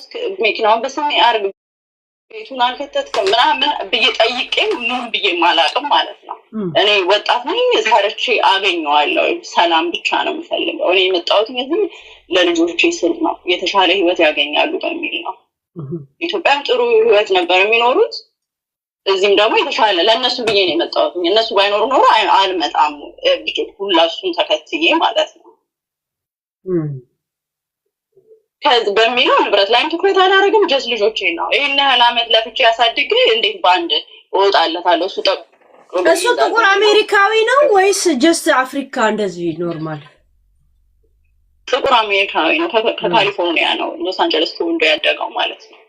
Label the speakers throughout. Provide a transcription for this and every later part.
Speaker 1: አልያዝክ መኪናውን በስሜ አርግ ቤቱን አልከተትክም ምናምን ብዬ ጠይቄም ምን ብዬ ማላቅም ማለት ነው እኔ ወጣት ነኝ ዛሬቼ አገኘዋለሁ ሰላም ብቻ ነው የምፈልገው እኔ የመጣሁት እዚህ ለልጆቼ ስል ነው የተሻለ ህይወት ያገኛሉ በሚል ነው ኢትዮጵያም ጥሩ ህይወት ነበር የሚኖሩት እዚህም ደግሞ የተሻለ ለነሱ ብዬ ነው የመጣሁት እነሱ ባይኖሩ ኖሮ አልመጣም ሁላሱን ተከትዬ ማለት ነው ከዚህ በሚለው ንብረት ላይ ትኩረት አላደረግም ጀስት ልጆቼ ነው ይሄን ያህል ለፍቼ ያሳድግ እንዴት ባንድ ወጣለታለሁ
Speaker 2: እሱ ጥቁር አሜሪካዊ ነው ወይስ ጀስት አፍሪካ እንደዚህ ኖርማል
Speaker 1: ጥቁር አሜሪካዊ ነው ከካሊፎርኒያ ነው ሎስ አንጀለስ ተወልዶ ያደገው ማለት ነው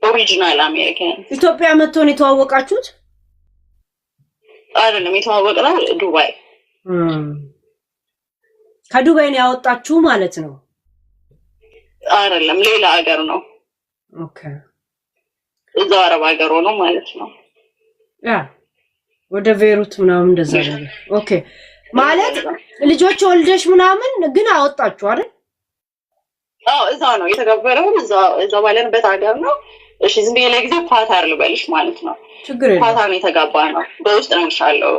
Speaker 1: ኦሪጂናል አሜሪካን
Speaker 2: ኢትዮጵያ መጥቶ ነው የተዋወቃችሁት
Speaker 1: አይደለም የተዋወቅነው ዱባይ
Speaker 2: ከዱባይ ነው ያወጣችሁ ማለት ነው
Speaker 1: አይደለም ሌላ ሀገር ነው
Speaker 2: ኦኬ
Speaker 1: እዛው አረብ ሀገር ነው ማለት ነው
Speaker 2: ያ ወደ ቤሩት ምናምን እንደዛ ነው ኦኬ ማለት ልጆች ወልደሽ ምናምን ግን አወጣችሁ አይደል
Speaker 1: አዎ እዛው ነው የተገበረው እዛው ባለንበት ሀገር ነው እሺ ዝም ብዬ ለጊዜው ፓታር ልበልሽ ማለት ነው
Speaker 2: ችግር የለም
Speaker 1: ፓታር ነው የተጋባ ነው በውስጥ ነው ይሻለው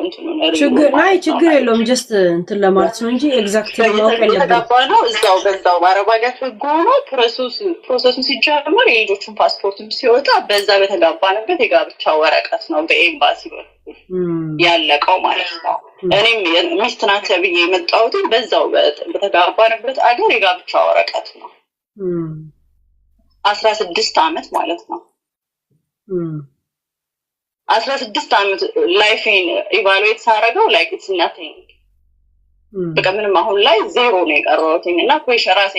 Speaker 2: ችግር የለውም ጀስት እንትን ለማለት ነው እንጂ ኤግዛክትሊ ነው
Speaker 1: የተጋባ ነው እዛው በዛው ባረባጋት ጎኖ ፕሮሰሱ ሲጀምር የልጆቹን ፓስፖርትም ሲወጣ በዛ በተጋባንበት የጋብቻ ወረቀት ነው በኤምባሲ ያለቀው ማለት ነው እኔም ሚስት ናት ብዬ የመጣሁት በዛው በተጋባንበት አገር የጋብቻ ወረቀት ነው 16 አመት ማለት ነው 16 አመት ላይፌን ኢቫሉዌት ሳረጋው ላይክ ኢትስ ናቲንግ በቃ ምንም አሁን ላይ ዜሮ ነው የቀረውኝ እና ኩዌሽን ራሴ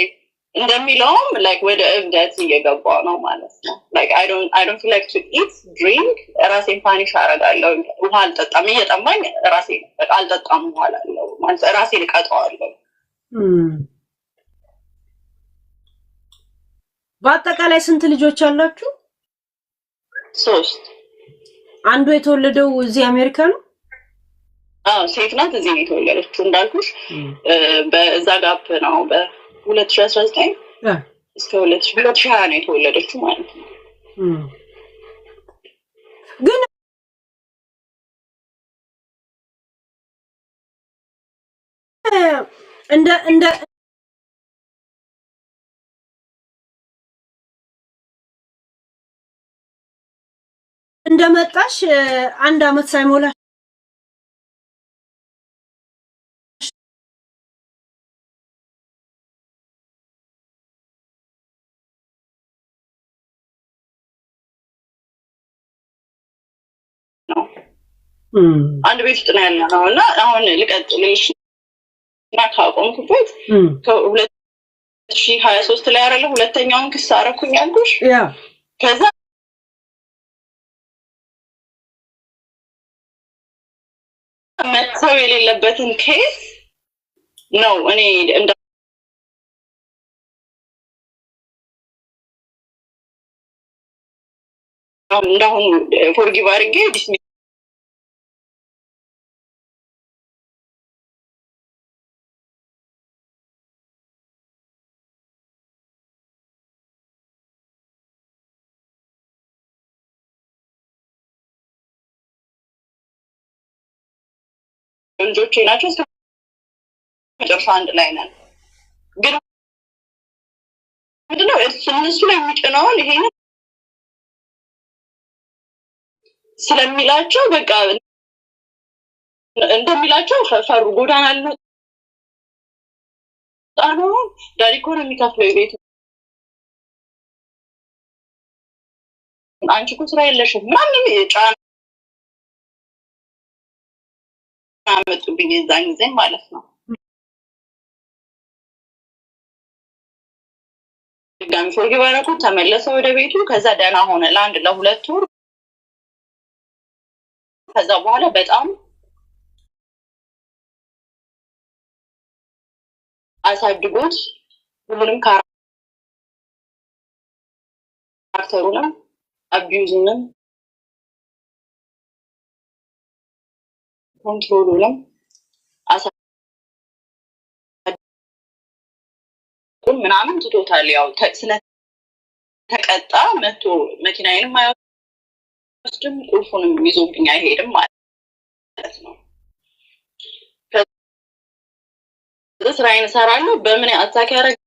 Speaker 1: እንደሚለውም ላይክ ወደ እብደት እየገባው ነው ማለት ነው ላይክ I don't feel like to eat drink ራሴን ፓኒሽ አረጋለሁ ውሃ አልጠጣም እየጠማኝ ራሴ በቃ አልጠጣም በኋላ ነው ማለት ራሴን እቀጣዋለሁ
Speaker 2: በአጠቃላይ ስንት ልጆች አላችሁ
Speaker 1: 3
Speaker 2: አንዱ የተወለደው እዚህ አሜሪካ ነው
Speaker 1: ሴት ናት እዚህ ነው የተወለደችው እንዳልኩሽ በዛ ጋፕ ነው በ2019 እስከ 2020 ነው የተወለደችው ማለት ነው
Speaker 2: ግን እንደ እንደመጣሽ አንድ አመት ሳይሞላ
Speaker 1: አንድ ቤት ውስጥ ነው ያለነው እና አሁን ልቀጥልሽ እና ካቆምኩበት ከ2023 ላይ አይደለ ሁለተኛውን ክስ አረኩኝ አልኩሽ
Speaker 2: ያ
Speaker 1: ከዛ መተው የሌለበትን ኬስ ነው እኔ እንደአሁን ፎርጊቭ አድርጌ ዲስሚስ ልጆቼ ናቸው መጨረሻ አንድ ላይ ነን ግን ምንድነው እነሱ ላይ የሚጭነውን ይሄን ስለሚላቸው በቃ እንደሚላቸው ፈሩ ጎዳና ነው ዳሪኮ ነው የሚከፍለው ቤት አንቺ እኮ ስራ የለሽም ማንም ጫና አመጡብኝ እዛን ጊዜ ማለት ነው ድጋሚ ፎርጊቭ አደረኩ ተመለሰ ወደ ቤቱ ከዛ ደህና ሆነ ለአንድ ለሁለት ወር ከዛ በኋላ በጣም አሳድጎት ሁሉንም ካራክተሩንም አቢዩዝንም ኮንትሮሉንም ብሩን ምናምን ትቶታል። ያው ስለተቀጣ መቶ መኪናዬንም አይወስድም ቁልፉንም ይዞብኝ አይሄድም ማለት ነው። ከዛ ስራዬን እሰራለሁ። በምን አታክ ያደርገኛል?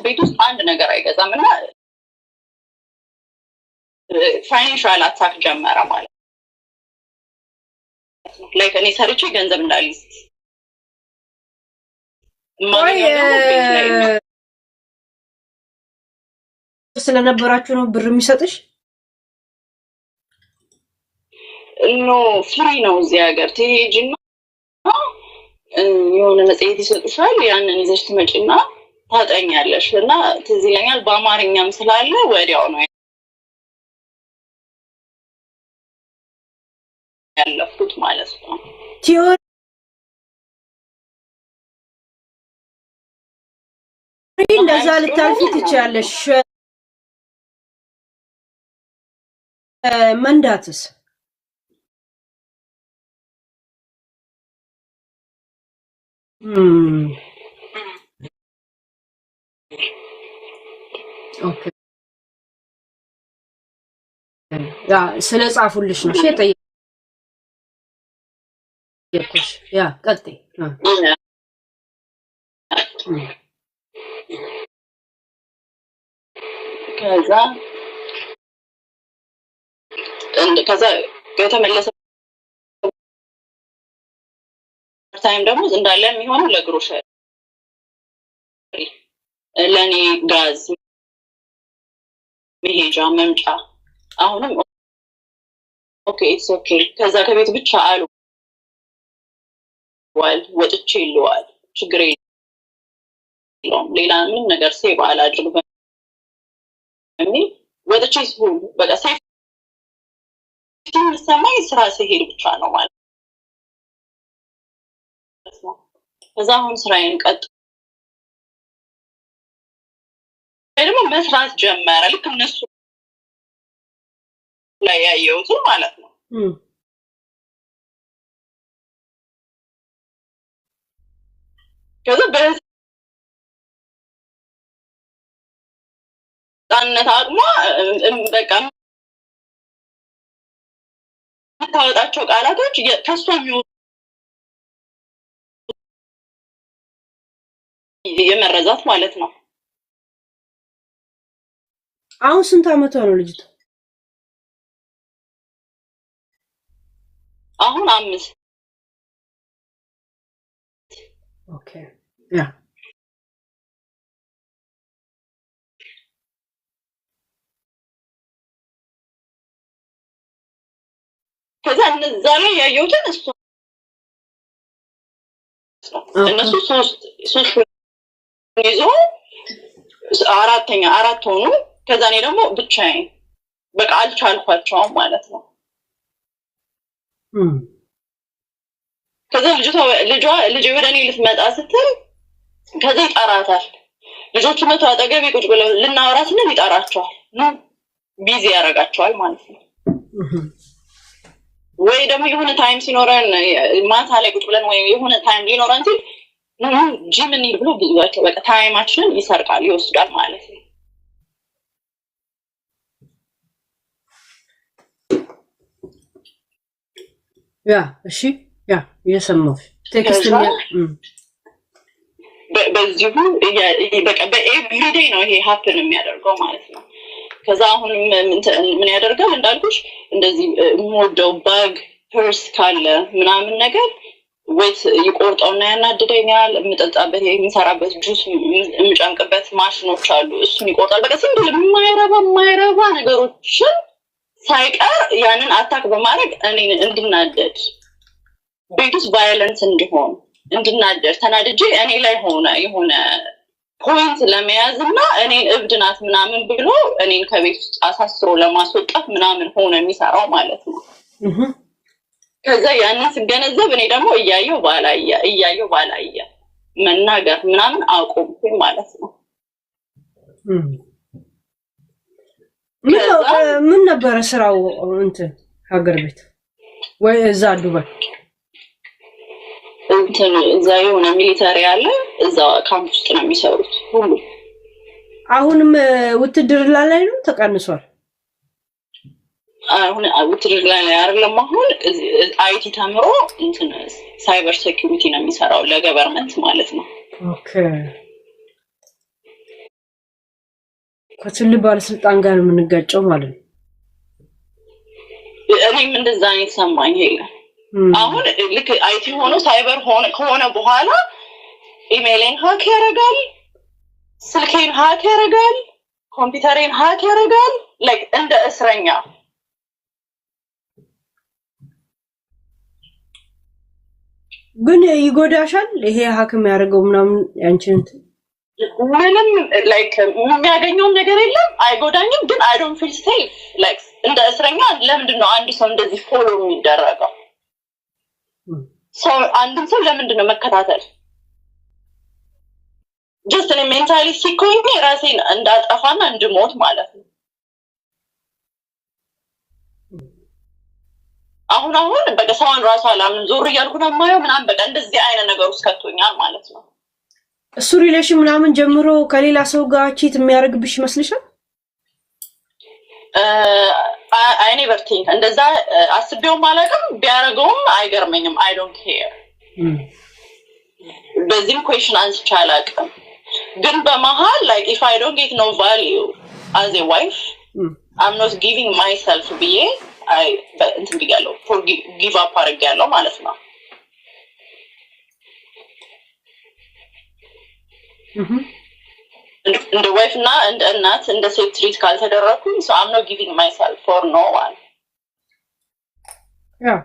Speaker 1: ቤት ውስጥ አንድ ነገር አይገዛም እና ፋይናንሻል አታክ ጀመረ ማለት ነው። ላይክ እኔ ሰርቼ ገንዘብ እንዳልይዝ
Speaker 2: ስለነበራችሁ ነው ብር የሚሰጥሽ?
Speaker 1: ኖ ፍሪ ነው። እዚህ ሀገር ትሄጂና የሆነ መጽሔት ይሰጡሻል። ያንን ይዘሽ ትመጪና ታጠኛለሽ እና ትዝ ይለኛል በአማርኛም ስላለ ወዲያው ነው ያለፍኩት ማለት ነው።
Speaker 2: ቲዮሪ እንደዛ ልታልፊ ትችያለሽ። መንዳትስ? ኦኬ ያ ስለ ጻፉልሽ ነው እሺ ጠየቅኩሽ። ያ ቀጥይ።
Speaker 1: ከዛ የተመለሰ ታይም ደግሞ እንዳለ የሚሆነው ለግሮሰሪ ለኔ ጋዝ መሄጃ መምጫ አሁንም ኦኬ ኢትስ ኦኬ። ከዛ ከቤት ብቻ አሉ ወጥቼ ይለዋል ችግር የለውም ሌላ ምንም ነገር ሴቭ አላድርግ በሚል ወጥቼ በቃ ሳይፍ የሚሰማኝ ስራ ሲሄድ ብቻ ነው ማለት ነው። ከዛ አሁን ስራዬን ደግሞ መስራት ጀመረ። ልክ እነሱ ላይ ያየሁት ማለት ነው። ከዛ በህፃንነት አቅሟ በቃ የምታወጣቸው ቃላቶች ከሷ የሚወጡ የመረዛት ማለት ነው።
Speaker 2: አሁን ስንት አመቷ ነው ልጅቷ?
Speaker 1: አሁን 5።
Speaker 2: ኦኬ ያ
Speaker 1: ከዛ እነዛ ላይ ያየሁትን እነሱ ሶስት ይዞ አራት ሆኑ። ከዛ እኔ ደግሞ ብቻዬን በቃ አልቻልኳቸውም ማለት ነው። ከዛ ልጄ ወደ እኔ ልትመጣ ስትል ከዛ ይጠራታል። ልጆቹ መቶ አጠገቤ ቁጭ ብለው ልናወራ ስንል ይጠራቸዋል። ቢዚ ያደርጋቸዋል ማለት ነው። ወይ ደግሞ የሆነ ታይም ሲኖረን ማታ ላይ ቁጭ ብለን ወይ የሆነ ታይም ሊኖረን ሲል ጂም እንሂድ ብሎ ብዙዋቸው በቃ ታይማችንን ይሰርቃል ይወስዳል ማለት ነው።
Speaker 2: ያ እሺ ያ እየሰማሁሽ ቴክስት
Speaker 1: በዚሁ በቃ በኤቭሪዴይ ነው ይሄ ሀፕን የሚያደርገው ማለት ነው። ከዛ አሁን ምን ያደርጋል እንዳልኩሽ እንደዚህ ሞደው ባግ ፐርስ ካለ ምናምን ነገር ወይት ይቆርጠውና ያናድደኛል። የምጠጣበት የሚሰራበት ጁስ የምጨምቅበት ማሽኖች አሉ። እሱን ይቆርጣል። በቃ ሲምፕል የማይረባ ነገሮችን ሳይቀር ያንን አታክ በማድረግ እኔን እንድናደድ ቤት ውስጥ ቫዮለንስ እንዲሆን እንድናደድ ተናድጄ እኔ ላይ የሆነ ፖይንት ለመያዝ እና እኔን እብድ ናት ምናምን ብሎ እኔን ከቤት ውስጥ አሳስሮ ለማስወጣት ምናምን ሆነ የሚሰራው ማለት ነው። ከዛ ያንን ስገነዘብ እኔ ደግሞ እያየው ባላየ መናገር ምናምን አቆምኩኝ ማለት ነው።
Speaker 2: ምን ነበረ ስራው እንትን ሀገር ቤት ወይ እዛ ዱባይ?
Speaker 1: እንትን እዛ የሆነ ሚሊተሪ አለ እዛ ካምፕ ውስጥ ነው የሚሰሩት ሁሉ።
Speaker 2: አሁንም ውትድርና ላይ ነው ተቀንሷል?
Speaker 1: አሁን ውትድርና ላይ አይደለም። አሁን አይቲ ተምሮ እንትን ሳይበር ሴኩሪቲ ነው የሚሰራው ለገቨርንመንት ማለት ነው።
Speaker 2: ኦኬ። ከትልቅ ባለስልጣን ጋር የምንጋጨው ማለት ነው።
Speaker 1: እኔም እንደዛ አይነት ሰማኝ ይሄ አሁን ልክ አይቲ ሆኖ ሳይበር ከሆነ በኋላ ኢሜይሌን ሃክ ያደርጋል፣ ስልኬን ሃክ ያደርጋል፣ ኮምፒውተሬን ሃክ ያደርጋል። ላይክ እንደ እስረኛ
Speaker 2: ግን ይጎዳሻል ይሄ ሃክ የሚያደርገው ምናምን ያንቺን
Speaker 1: ምንም ላይክ የሚያገኘውም ነገር የለም አይጎዳኝም። ግን አይ ዶንት ፊል ሴፍ ላይክ እንደ እስረኛ ለምንድን ነው አንድ ሰው እንደዚህ ፎሎ የሚደረገው? ሰው አንድን ሰው ለምንድን ነው መከታተል? ጀስት እኔ ሜንታሊ ሲኮኝ ራሴን እንዳጠፋና እንድሞት ማለት ነው። አሁን በቃ ሰውን ራሱ አላምን ዞር እያልኩ ነው የማየው ምናምን በቃ እንደዚህ አይነት ነገር ውስጥ ከቶኛል ማለት ነው።
Speaker 2: እሱ ሪሌሽን ምናምን ጀምሮ ከሌላ ሰው ጋር ቺት የሚያደርግብሽ ይመስልሻል?
Speaker 1: አይ ኔቨር ቲንክ እንደዛ አስቤውም አላውቅም። ቢያደርገውም አይገርመኝም። አይ ዶንት ኬር። በዚህም ኩዌሽን አንስቼ አላውቅም። ግን በመሀል ላይክ ኢፍ አይ ዶንት ጌት ኖ ቫልዩ አዝ ኤ ዋይፍ አም ኖት ጊቪንግ ማይሰልፍ ብዬ እንትን ብያለሁ። ጊቭ አፕ አድርጌያለሁ ማለት ነው። እንደ ዋይፍ እና እንደ እናት እንደ ሴት ትሪት ካልተደረኩኝ so I'm not giving myself for no one.
Speaker 2: Yeah.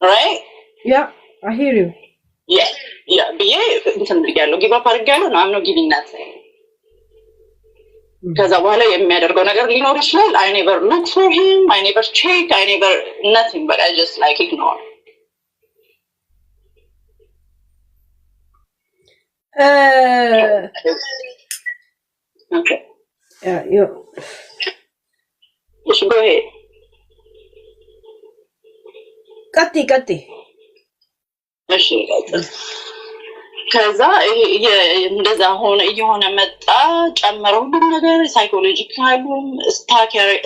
Speaker 1: Right?
Speaker 2: Yeah, I hear you.
Speaker 1: Yeah, ብዬ እንትን ብያለሁ። ጊቭ አፕ አድርጌያለሁ። I'm not giving nothing. ከዛ በኋላ የሚያደርገው ነገር ሊኖር ይችላል። I never look for him, I never check, I never nothing, but I just like ignore. Okay.
Speaker 2: Yeah, you
Speaker 1: should go ahead.
Speaker 2: ቀጥይ
Speaker 1: እሺ ከዛ እንደዛ ሆነ እየሆነ መጣ ጨመረው ሁሉ ነገር ሳይኮሎጂካሉም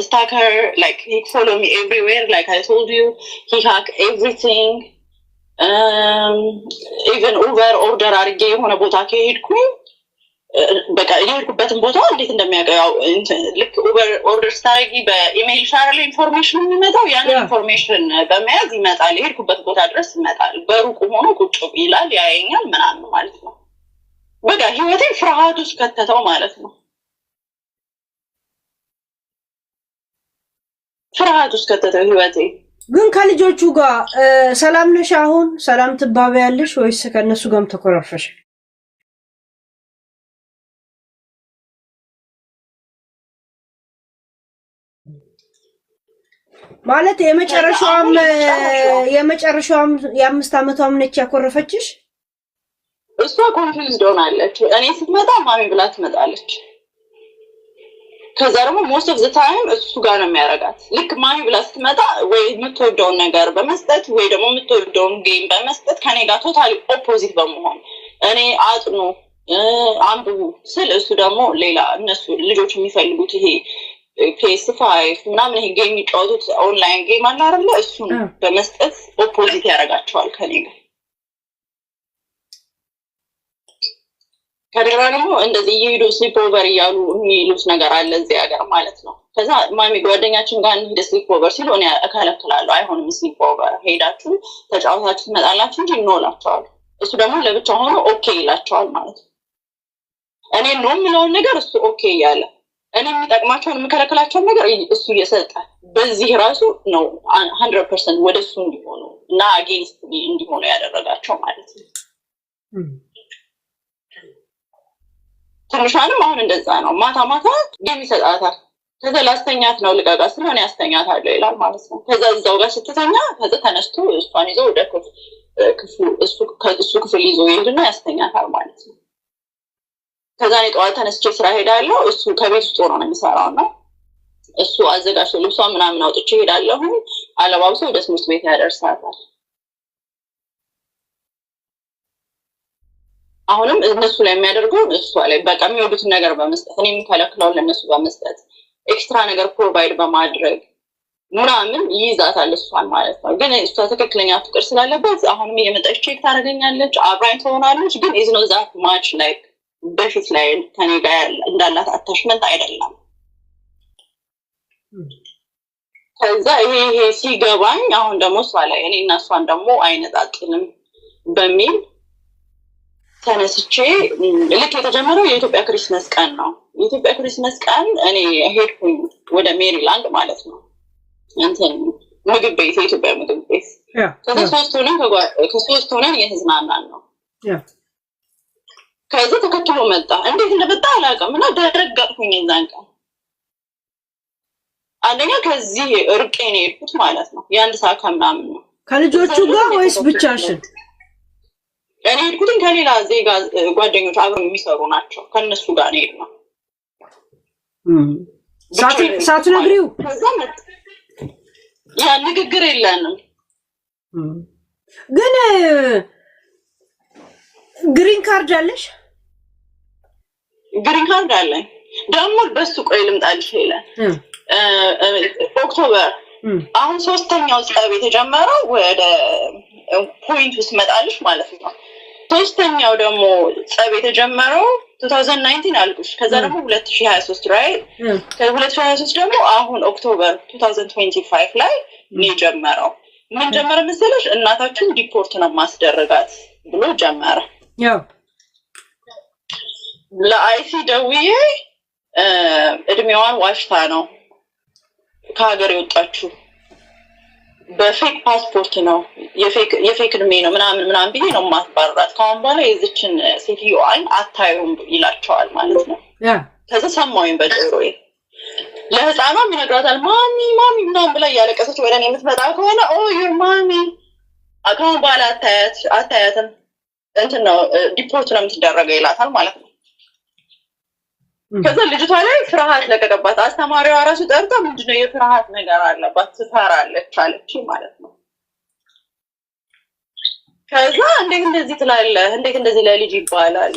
Speaker 1: stalker like he follow me everywhere like I told you he hack everything even Uber order አድርጌ የሆነ ቦታ ከሄድኩኝ በቃ የሄድኩበትን ቦታ እንዴት እንደሚያውቀው ልክ ኡበር ኦርደር ስታደርጊ በኢሜይል ሻርል ኢንፎርሜሽን የሚመጣው ያንን ኢንፎርሜሽን በመያዝ ይመጣል። የሄድኩበት ቦታ ድረስ ይመጣል። በሩቁ ሆኖ ቁጭ ይላል ያየኛል ምናምን ማለት ነው። በቃ ህይወቴን ፍርሃት ውስጥ ከተተው ማለት ነው። ፍርሃት ውስጥ ከተተው ህይወቴ።
Speaker 2: ግን ከልጆቹ ጋር ሰላም ነሽ? አሁን ሰላም ትባባያለሽ ወይስ ከነሱ ጋርም ተኮራፈሽ? ማለት የመጨረሻውም የ5 ዓመቷም ነች ያኮረፈችሽ?
Speaker 1: እሷ ኮንፊውዝድ ሆናለች። እኔ ስትመጣ ማሚ ብላ ትመጣለች። ከዛ ደግሞ ሞስት ኦፍ ዘ ታይም እሱ ጋር ነው የሚያረጋት። ልክ ማሚ ብላ ስትመጣ ወይ የምትወደውን ነገር በመስጠት ወይ ደግሞ የምትወደውን ጌም በመስጠት ከኔ ጋር ቶታሊ ኦፖዚት በመሆን እኔ አጥኑ አንብቡ ስል እሱ ደግሞ ሌላ እነሱ ልጆች የሚፈልጉት ይሄ PS5 ምናምን ይሄ ጌም የሚጫወቱት ኦንላይን ጌም አለ አይደል? እሱን በመስጠት ኦፖዚት ያደርጋቸዋል ከኔ ጋር። ከደራ ደግሞ እንደዚህ እየሄዱ ስሊፕ ኦቨር እያሉ የሚሉት ነገር አለ እዚህ ሀገር ማለት ነው። ከዛ ማሚ ጓደኛችን ጋር እንደ ስሊፕ ኦቨር ሲሉ እኔ እከለክላለሁ። አይሆንም ስሊፕ ኦቨር ሄዳችሁ ተጫውታችሁ ትመጣላችሁ እንጂ እንውላቸዋል። እሱ ደግሞ ለብቻ ሆኖ ኦኬ ይላቸዋል ማለት ነው። እኔ ነው የምለውን ነገር እሱ ኦኬ እያለ እኔ የሚጠቅማቸውን የምከለክላቸውን ነገር እሱ እየሰጠ በዚህ ራሱ ነው 100% ወደ እሱ እንዲሆኑ እና አጌንስት እንዲሆኑ ያደረጋቸው ማለት ነው። ትንሿንም አሁን እንደዛ ነው። ማታ ማታ ጌም ይሰጣታል። ከዛ ላስተኛት ነው ልቀቃ ስለሆነ ያስተኛታለሁ ይላል ማለት ነው። ከዛ እዛው ጋር ስትተኛ ከዛ ተነስቶ እሷን ይዞ ወደ ክፍሉ እሱ ክፍል ይዞ ይሄድና ያስተኛታል ማለት ነው። ከዛ እኔ ጠዋት ተነስቼ ስራ ሄዳለሁ። እሱ ከቤት ውስጥ ሆኖ ነው የሚሰራው እና እሱ አዘጋጅቶ ልብሷን ምናምን አውጥቼ ሄዳለሁ። አለባብሶ ወደ ትምህርት ቤት ያደርሳታል። አሁንም እነሱ ላይ የሚያደርገው እሷ ላይ በቃ የሚወዱትን ነገር በመስጠት እኔ የምከለክለውን ለእነሱ በመስጠት ኤክስትራ ነገር ፕሮቫይድ በማድረግ ምናምን ይይዛታል እሷን ማለት ነው። ግን እሷ ትክክለኛ ፍቅር ስላለበት አሁንም እየመጣች ቼክ ታደርገኛለች፣ አብራኝ ትሆናለች። ግን ኢዝ ኖት ዛት ማች ላይክ በፊት ላይ ከኔ ጋር እንዳላት አታችመንት አይደለም። ከዛ ይሄ ሲገባኝ አሁን ደግሞ እሷ ላይ እኔ እና እሷን ደግሞ አይነጣጥልም በሚል ተነስቼ ልክ የተጀመረው የኢትዮጵያ ክሪስመስ ቀን ነው። የኢትዮጵያ ክሪስመስ ቀን እኔ ሄድኩኝ ወደ ሜሪላንድ ማለት ነው እንትን ምግብ ቤት፣ የኢትዮጵያ ምግብ ቤት። ከሶስት ሆነን እየተዝናናን ነው። ከዛ ተከትሎ መጣ። እንዴት እንደመጣ አላውቅም እና ደረጋጥኩኝ የዛን ቀን። አንደኛ ከዚህ እርቄ ነው የሄድኩት ማለት ነው። የአንድ ሰዓት ከምናምን ነው።
Speaker 2: ከልጆቹ ጋር ወይስ ብቻሽን?
Speaker 1: እኔ ሄድኩትኝ ከሌላ ዜጋ ጓደኞች አብረው የሚሰሩ ናቸው። ከነሱ ጋር ነው የሄድነው።
Speaker 2: ሳትነግሪው?
Speaker 1: ያ ንግግር የለንም።
Speaker 2: ግን ግሪን ካርድ አለሽ?
Speaker 1: ግሪን ካርድ አለኝ። ደግሞ በሱ ቆይ ልምጣልሽ ይላል ኦክቶበር አሁን 3ኛው ጸብ የተጀመረው ወደ ፖይንት ውስጥ መጣልሽ ማለት ነው። 3ኛው ደግሞ ጸብ የተጀመረው 2019 አልኩሽ። ከዛ ደግሞ 2023 ራይት ከ2023 ደግሞ አሁን ኦክቶበር 2025 ላይ ነው የጀመረው። ምን ጀመረ መሰለሽ? እናታችን ዲፖርት ነው ማስደረጋት ብሎ ጀመረ።
Speaker 2: ያው
Speaker 1: ለአይሲ ደውዬ እድሜዋን ዋሽታ ነው ከሀገር የወጣችሁ በፌክ ፓስፖርት ነው የፌክ እድሜ ነው ምናምን ብዬ ነው ማስባራት። ከአሁን በኋላ የዚችን ሴትዮ አይን አታዩም ይላቸዋል ማለት ነው። ከዛ ሰማሁኝ በጆሮዬ። ለህፃኗም ይነግራታል ማሚ ምናምን ብላ እያለቀሰች ወደ እኔ የምትመጣ ከሆነ ዩር ማሚ ከአሁን በኋላ አታያትም እንትን ነው ዲፖርት ነው የምትደረገው ይላታል ማለት ነው። ከዛ ልጅቷ ላይ ፍርሃት ለቀቀባት። አስተማሪዋ ራሱ ጠርታ ምንድነው የፍርሃት ነገር አለባት ትፈራለች አለች ማለት ነው። ከዛ እንዴት እንደዚህ ትላለህ? እንዴት እንደዚህ ለልጅ ይባላል?